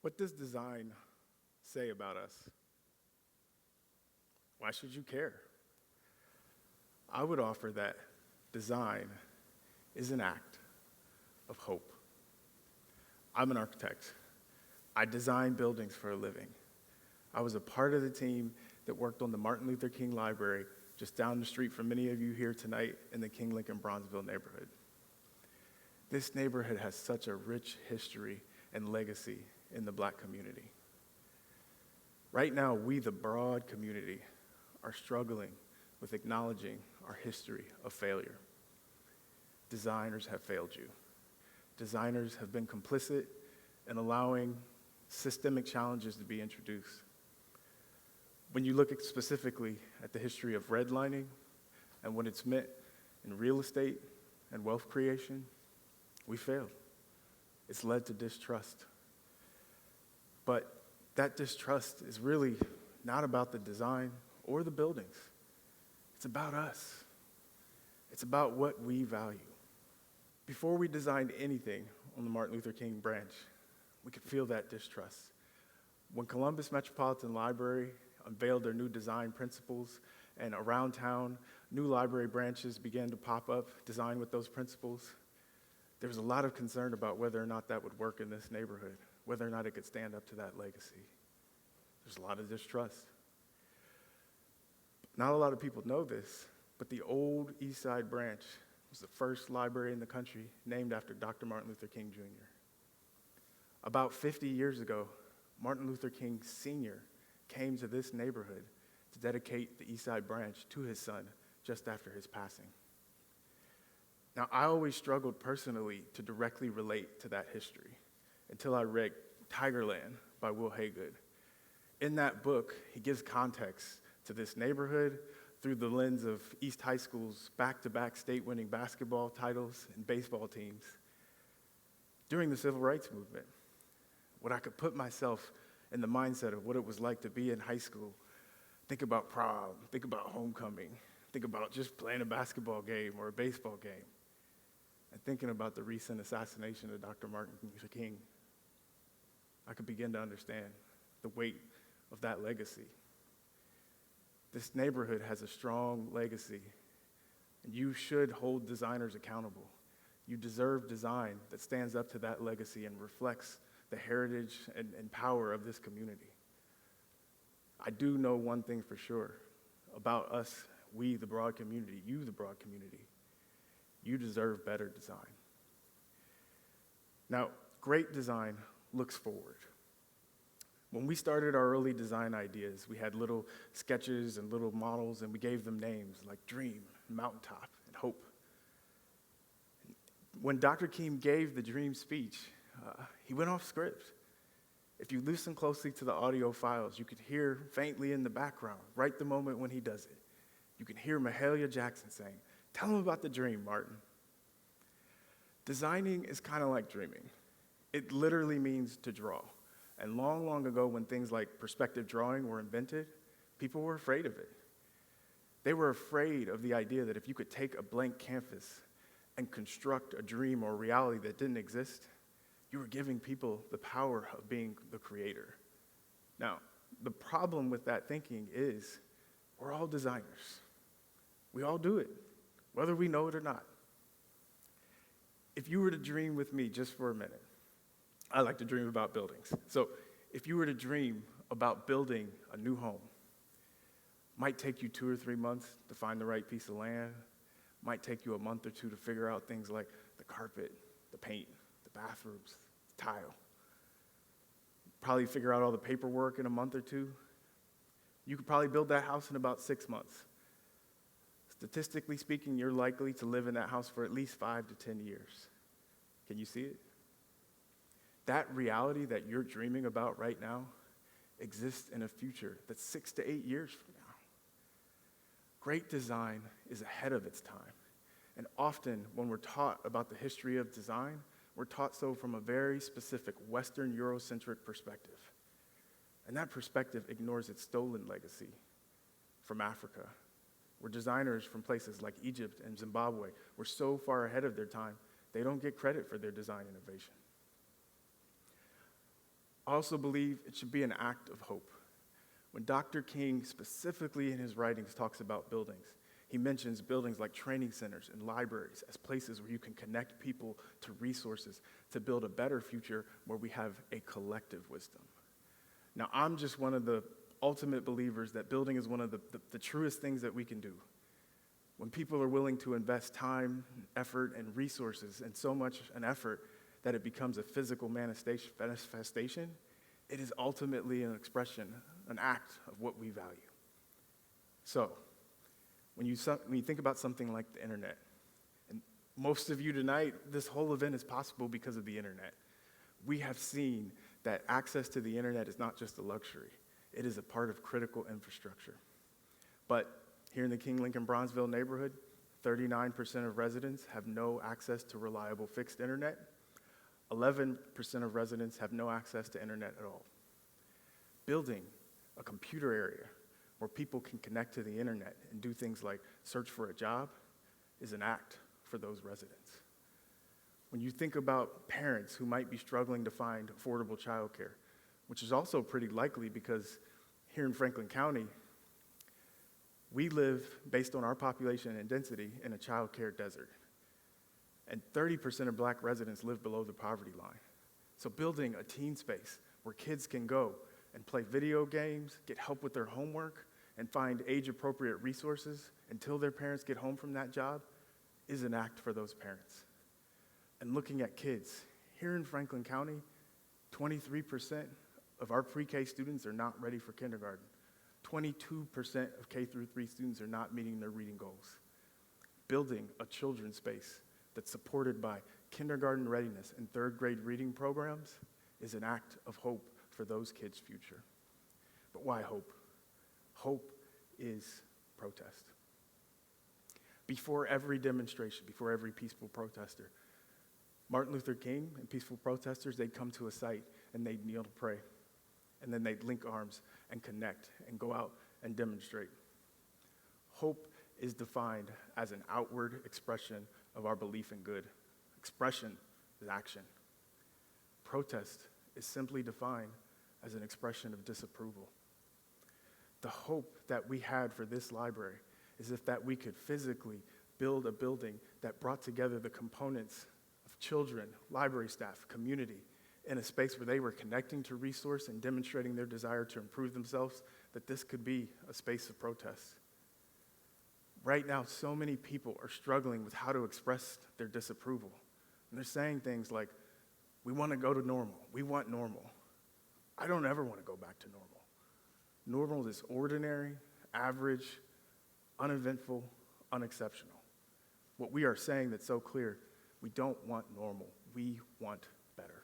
What does design say about us? Why should you care? I would offer that design is an act of hope. I'm an architect. I design buildings for a living. I was a part of the team that worked on the Martin Luther King Library just down the street from many of you here tonight in the King-Lincoln-Bronzeville neighborhood. This neighborhood has such a rich history and legacy in the Black community. Right now, we, the broad community, are struggling with acknowledging our history of failure. Designers have failed you. Designers have been complicit in allowing systemic challenges to be introduced. When you look specifically at the history of redlining and what it's meant in real estate and wealth creation, we failed. It's led to distrust. But that distrust is really not about the design or the buildings. It's about us. It's about what we value. Before we designed anything on the Martin Luther King branch, we could feel that distrust. When Columbus Metropolitan Library unveiled their new design principles, and around town, new library branches began to pop up, designed with those principles, there was a lot of concern about whether or not that would work in this neighborhood, whether or not it could stand up to that legacy. There's a lot of distrust. Not a lot of people know this, but the old East Side branch was the first library in the country named after Dr. Martin Luther King Jr. About 50 years ago, Martin Luther King Sr. came to this neighborhood to dedicate the East Side branch to his son just after his passing. Now, I always struggled personally to directly relate to that history until I read Tigerland by Will Haygood. In that book, he gives context to this neighborhood through the lens of East High School's back-to-back state-winning basketball titles and baseball teams during the Civil Rights Movement. When I could put myself in the mindset of what it was like to be in high school, think about prom, think about homecoming, think about just playing a basketball game or a baseball game, and thinking about the recent assassination of Dr. Martin Luther King, I could begin to understand the weight of that legacy. This neighborhood has a strong legacy, and you should hold designers accountable. You deserve design that stands up to that legacy and reflects the heritage and power of this community. I do know one thing for sure about us, we, the broad community, you, the broad community. You deserve better design. Now, great design looks forward. When we started our early design ideas, we had little sketches and little models, and we gave them names like Dream, Mountaintop, and Hope. When Dr. King gave the Dream speech, he went off script. If you listen closely to the audio files, you could hear faintly in the background, right the moment when he does it, you can hear Mahalia Jackson saying, "Tell him about the dream, Martin." Designing is kind of like dreaming. It literally means to draw. And long, long ago, when things like perspective drawing were invented, people were afraid of it. They were afraid of the idea that if you could take a blank canvas and construct a dream or reality that didn't exist, you were giving people the power of being the creator. Now, the problem with that thinking is we're all designers. We all do it, whether we know it or not. If you were to dream with me just for a minute, I like to dream about buildings. So if you were to dream about building a new home, might take you 2 or 3 months to find the right piece of land, might take you a month or two to figure out things like the carpet, the paint, the bathrooms, the tile. Probably figure out all the paperwork in a month or two. You could probably build that house in about 6 months. Statistically speaking, you're likely to live in that house for at least 5 to 10 years. Can you see it? That reality that you're dreaming about right now exists in a future that's 6 to 8 years from now. Great design is ahead of its time. And often when we're taught about the history of design, we're taught so from a very specific Western Eurocentric perspective. And that perspective ignores its stolen legacy from Africa, where designers from places like Egypt and Zimbabwe were so far ahead of their time, they don't get credit for their design innovation. I also believe it should be an act of hope. When Dr. King, specifically in his writings, talks about buildings, he mentions buildings like training centers and libraries as places where you can connect people to resources to build a better future where we have a collective wisdom. Now, I'm just one of the ultimate believers that building is one of the truest things that we can do. When people are willing to invest time, effort, and resources, and so much an effort that it becomes a physical manifestation, it is ultimately an expression, an act of what we value. So, when you think about something like the internet, and most of you tonight, this whole event is possible because of the internet. We have seen that access to the internet is not just a luxury. It is a part of critical infrastructure. But here in the King-Lincoln-Bronzeville neighborhood, 39% of residents have no access to reliable fixed internet. 11% of residents have no access to internet at all. Building a computer area where people can connect to the internet and do things like search for a job is an act for those residents. When you think about parents who might be struggling to find affordable childcare, which is also pretty likely because here in Franklin County, we live, based on our population and density, in a childcare desert. And 30% of Black residents live below the poverty line. So building a teen space where kids can go and play video games, get help with their homework, and find age-appropriate resources until their parents get home from that job is an act for those parents. And looking at kids, here in Franklin County, 23% of our pre-K students are not ready for kindergarten. 22% of K through 3 students are not meeting their reading goals. Building a children's space that's supported by kindergarten readiness and third grade reading programs is an act of hope for those kids' future. But why hope? Hope is protest. Before every demonstration, before every peaceful protester, Martin Luther King and peaceful protesters, they'd come to a site and they'd kneel to pray. And then they'd link arms and connect and go out and demonstrate. Hope is defined as an outward expression of our belief in good. Expression is action. Protest is simply defined as an expression of disapproval. The hope that we had for this library is if that we could physically build a building that brought together the components of children, library staff, community, in a space where they were connecting to resource and demonstrating their desire to improve themselves, that this could be a space of protest. Right now, so many people are struggling with how to express their disapproval. And they're saying things like, we want to go to normal. We want normal. I don't ever want to go back to normal. Normal is ordinary, average, uneventful, unexceptional. What we are saying that's so clear, we don't want normal. We want better.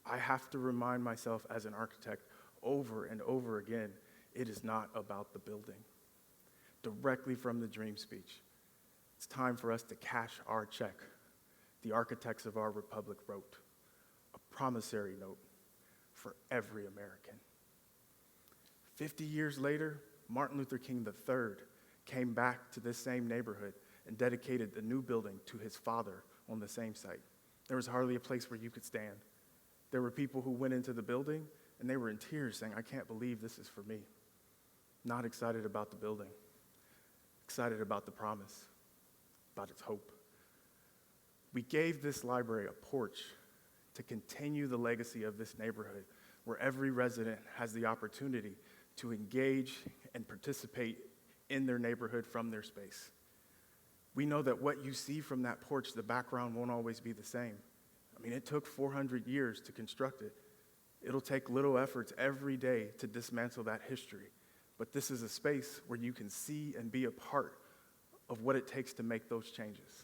I have to remind myself as an architect over and over again, it is not about the building. Directly from the dream speech, it's time for us to cash our check. The architects of our republic wrote a promissory note for every American. 50 years later, Martin Luther King III came back to this same neighborhood and dedicated the new building to his father on the same site. There was hardly a place where you could stand. There were people who went into the building and they were in tears saying, I can't believe this is for me. Not excited about the building, excited about the promise, about its hope. We gave this library a porch to continue the legacy of this neighborhood where every resident has the opportunity to engage and participate in their neighborhood from their space. We know that what you see from that porch, the background won't always be the same. I mean, it took 400 years to construct it. It'll take little efforts every day to dismantle that history. But this is a space where you can see and be a part of what it takes to make those changes.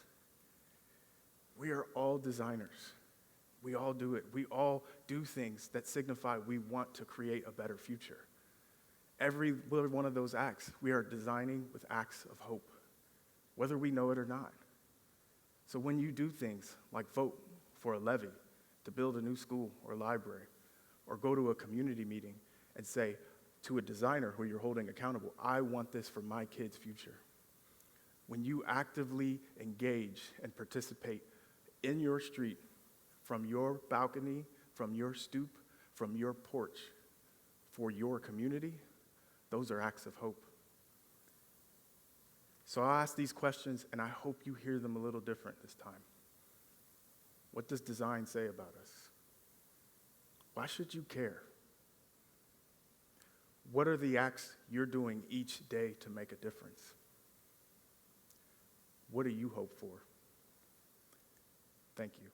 We are all designers. We all do it. We all do things that signify we want to create a better future. Every one of those acts, we are designing with acts of hope, whether we know it or not. So when you do things like vote for a levy to build a new school or library, or go to a community meeting and say to a designer who you're holding accountable, I want this for my kid's future. When you actively engage and participate in your street, from your balcony from your stoop, from your porch, for your community, those are acts of hope. So I'll ask these questions, and I hope you hear them a little different this time. What does design say about us? Why should you care? What are the acts you're doing each day to make a difference? What do you hope for? Thank you.